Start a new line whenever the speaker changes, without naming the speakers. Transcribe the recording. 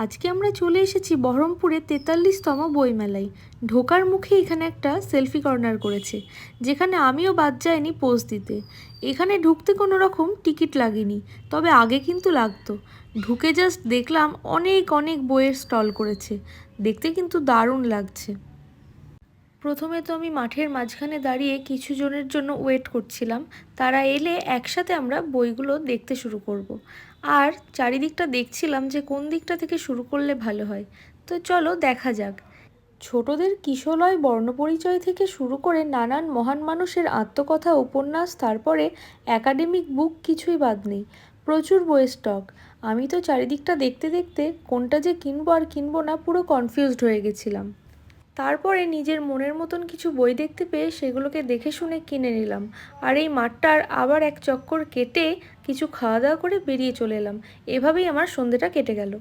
আজকে আমরা চলে এসেছি বহরমপুরে ৪৩তম বইমেলায়। ঢোকার মুখে এখানে একটা সেলফি কর্নার করেছে, যেখানে আমিও বাদ যাইনি পোজ দিতে। এখানে ঢুকতে কোনো রকম টিকিট লাগেনি, তবে আগে কিন্তু লাগতো। ঢুকে জাস্ট দেখলাম অনেক অনেক বইয়ের স্টল করেছে, দেখতে কিন্তু দারুণ লাগছে। প্রথমে তো আমি মাঠের মাঝখানে দাঁড়িয়ে কিছু জনের জন্য ওয়েট করছিলাম, তারা এলে একসাথে আমরা বইগুলো দেখতে শুরু করব। আর চারিদিকটা দেখছিলাম যে কোন দিকটা থেকে শুরু করলে ভালো হয়। তো চলো দেখা যাক। ছোটদের কিশলয় বর্ণপরিচয় থেকে শুরু করে নানান মহান মানুষের আত্মকথা, উপন্যাস, তারপরে একাডেমিক বুক, কিছুই বাদ নেই। প্রচুর বইয়ের স্টক। আমি তো চারিদিকটা দেখতে দেখতে কোনটা যে কিনবো আর কিনবো না পুরো কনফিউজড হয়ে গেছিলাম। তারপরে নিজের মনের মতন কিছু বই দেখতে পেয়ে সেগুলোকে দেখে শুনে কিনে নিলাম। আর এই মাঠটার আবার এক চক্কর কেটে কিছু খাওয়া দাওয়া করে বেরিয়ে চলে এলাম। এভাবেই আমার সন্ধেটা কেটে গেল।